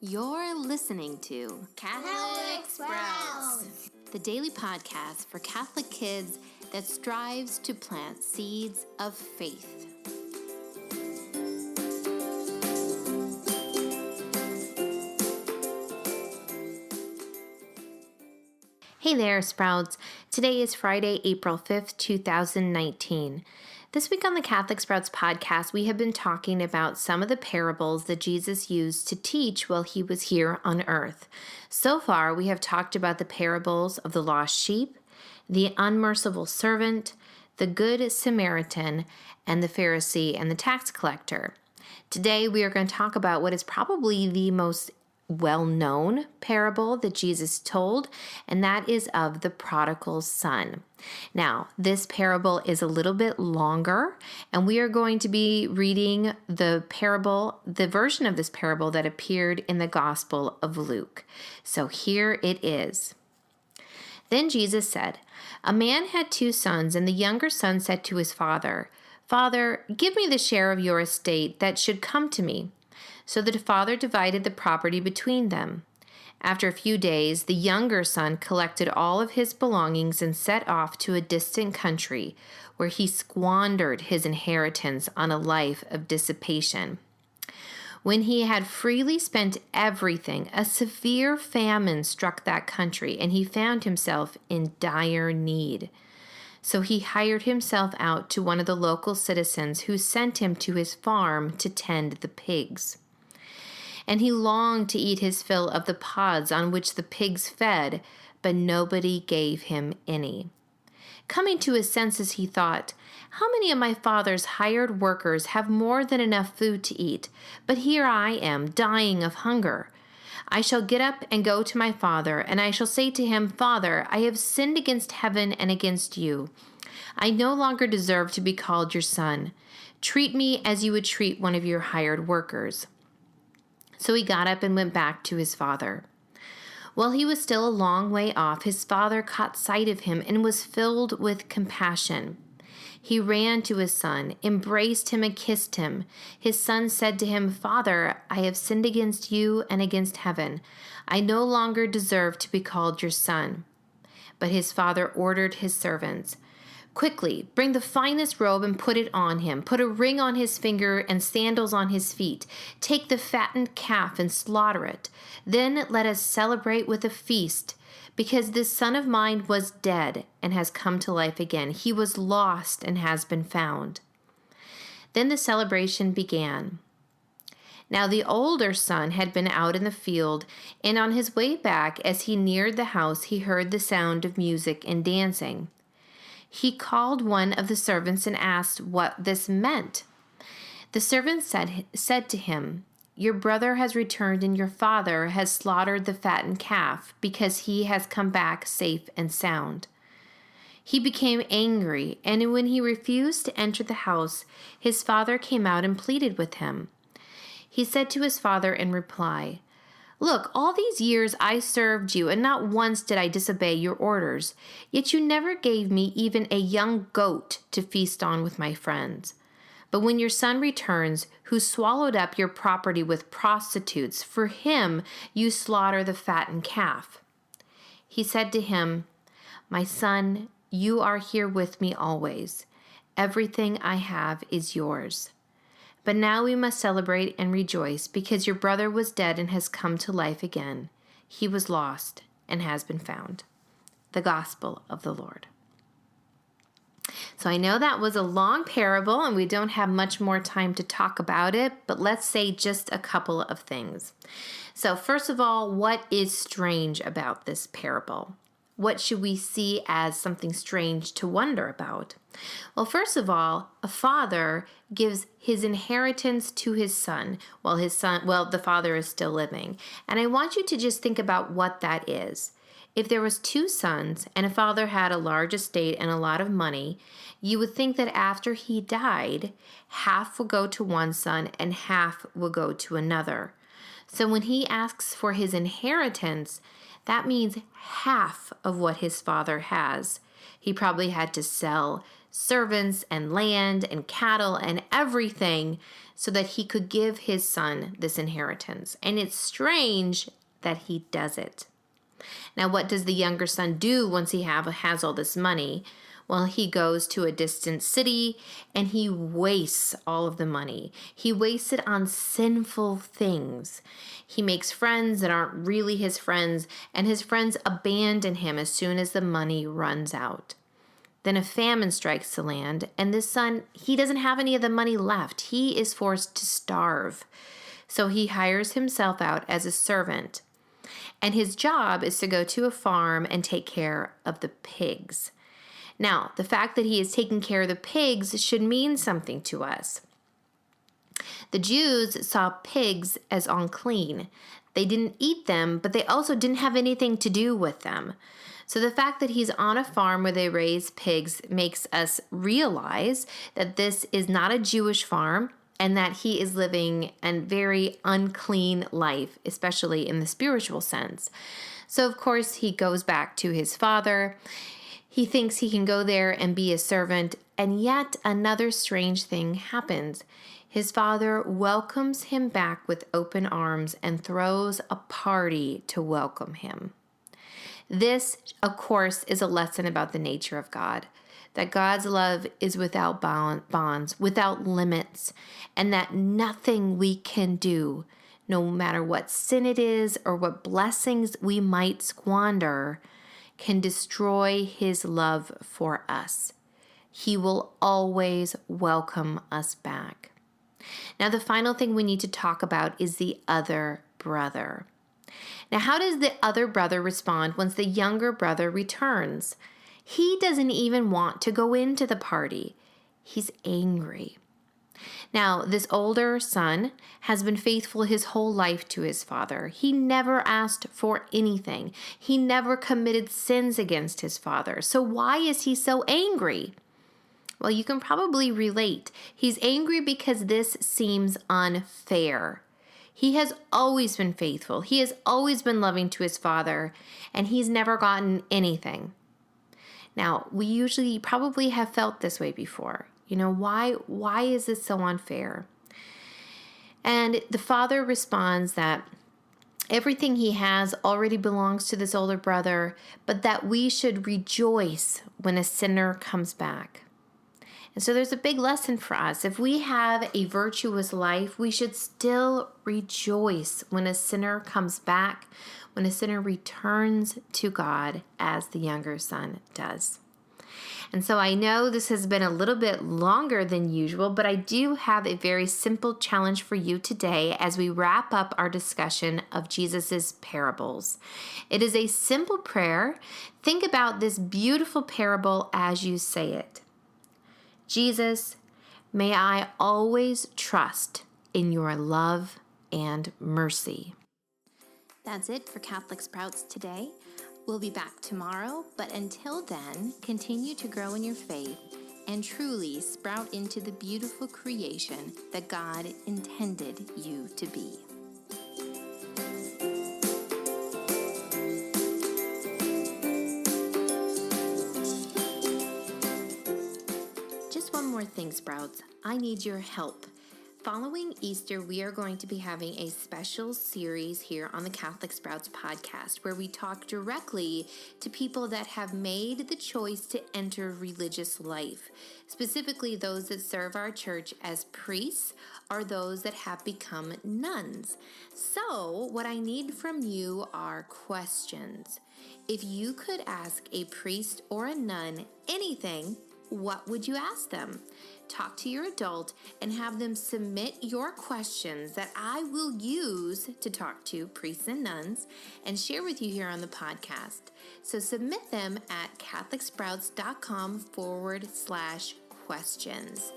You're listening to Catholic Sprouts, the daily podcast for Catholic kids that strives to plant seeds of faith. Hey there, Sprouts. Today is Friday, April 5th, 2019. This week on the Catholic Sprouts podcast, we have been talking about some of the parables that Jesus used to teach while he was here on earth. So far, we have talked about the parables of the lost sheep, the unmerciful servant, the good Samaritan, and the Pharisee and the tax collector. Today, we are going to talk about what is probably the most well-known parable that Jesus told, and that is of the prodigal son. Now, this parable is a little bit longer, and we are going to be reading the version of this parable that appeared in the Gospel of Luke. So here it is. Then Jesus said, "A man had 2 sons, and the younger son said to his father, 'Father, give me the share of your estate that should come to me.' So the father divided the property between them. After a few days, the younger son collected all of his belongings and set off to a distant country, where he squandered his inheritance on a life of dissipation. When he had freely spent everything, a severe famine struck that country, and he found himself in dire need. So he hired himself out to one of the local citizens, who sent him to his farm to tend the pigs. And he longed to eat his fill of the pods on which the pigs fed, but nobody gave him any. Coming to his senses, he thought, 'How many of my father's hired workers have more than enough food to eat? But here I am, dying of hunger. I shall get up and go to my father, and I shall say to him, Father, I have sinned against heaven and against you. I no longer deserve to be called your son. Treat me as you would treat one of your hired workers.' So he got up and went back to his father. While he was still a long way off, his father caught sight of him and was filled with compassion. He ran to his son, embraced him, and kissed him. His son said to him, 'Father, I have sinned against you and against heaven. I no longer deserve to be called your son.' But his father ordered his servants, 'Quickly, bring the finest robe and put it on him. Put a ring on his finger and sandals on his feet. Take the fattened calf and slaughter it. Then let us celebrate with a feast, because this son of mine was dead and has come to life again. He was lost and has been found.' Then the celebration began. Now the older son had been out in the field, and on his way back, as he neared the house, he heard the sound of music and dancing. He called one of the servants and asked what this meant. The servant said to him, 'Your brother has returned, and your father has slaughtered the fattened calf, because he has come back safe and sound.' He became angry, and when he refused to enter the house, his father came out and pleaded with him. He said to his father in reply, 'Look, all these years I served you, and not once did I disobey your orders. Yet you never gave me even a young goat to feast on with my friends. But when your son returns, who swallowed up your property with prostitutes, for him you slaughter the fattened calf.' He said to him, 'My son, you are here with me always. Everything I have is yours. But now we must celebrate and rejoice, because your brother was dead and has come to life again. He was lost and has been found.' The Gospel of the Lord." So I know that was a long parable, and we don't have much more time to talk about it, but let's say just a couple of things. So first of all, what is strange about this parable? What should we see as something strange to wonder about? Well, first of all, a father gives his inheritance to his son while the father is still living. And I want you to just think about what that is. If there was 2 sons and a father had a large estate and a lot of money, you would think that after he died, half would go to one son and half would go to another. So when he asks for his inheritance, that means half of what his father has. He probably had to sell servants and land and cattle and everything so that he could give his son this inheritance. And it's strange that he does it. Now, what does the younger son do once he has all this money? Well, he goes to a distant city and he wastes all of the money. He wastes it on sinful things. He makes friends that aren't really his friends, and his friends abandon him as soon as the money runs out. Then a famine strikes the land, and this son, he doesn't have any of the money left. He is forced to starve. So he hires himself out as a servant. And his job is to go to a farm and take care of the pigs. Now, the fact that he is taking care of the pigs should mean something to us. The Jews saw pigs as unclean. They didn't eat them, but they also didn't have anything to do with them. So the fact that he's on a farm where they raise pigs makes us realize that this is not a Jewish farm and that he is living a very unclean life, especially in the spiritual sense. So, of course, he goes back to his father. He thinks he can go there and be a servant, and yet another strange thing happens. His father welcomes him back with open arms and throws a party to welcome him. This, of course, is a lesson about the nature of God, that God's love is without bonds, without limits, and that nothing we can do, no matter what sin it is or what blessings we might squander, can destroy his love for us. He will always welcome us back. Now, the final thing we need to talk about is the other brother. Now, how does the other brother respond once the younger brother returns? He doesn't even want to go into the party. He's angry. Now, this older son has been faithful his whole life to his father. He never asked for anything. He never committed sins against his father. So why is he so angry? Well, you can probably relate. He's angry because this seems unfair. He has always been faithful. He has always been loving to his father, and he's never gotten anything. Now, we usually probably have felt this way before. You know, why is this so unfair? And the father responds that everything he has already belongs to this older brother, but that we should rejoice when a sinner comes back. And so there's a big lesson for us. If we have a virtuous life, we should still rejoice when a sinner comes back, when a sinner returns to God, as the younger son does. And so I know this has been a little bit longer than usual, but I do have a very simple challenge for you today as we wrap up our discussion of Jesus's parables. It is a simple prayer. Think about this beautiful parable as you say it. Jesus, may I always trust in your love and mercy. That's it for Catholic Sprouts today. We'll be back tomorrow, but until then, continue to grow in your faith and truly sprout into the beautiful creation that God intended you to be. Just one more thing, Sprouts. I need your help. Following Easter, we are going to be having a special series here on the Catholic Sprouts podcast where we talk directly to people that have made the choice to enter religious life, specifically those that serve our church as priests or those that have become nuns. So, what I need from you are questions. If you could ask a priest or a nun anything, what would you ask them? Talk to your adult and have them submit your questions that I will use to talk to priests and nuns and share with you here on the podcast. So submit them at catholicsprouts.com/questions.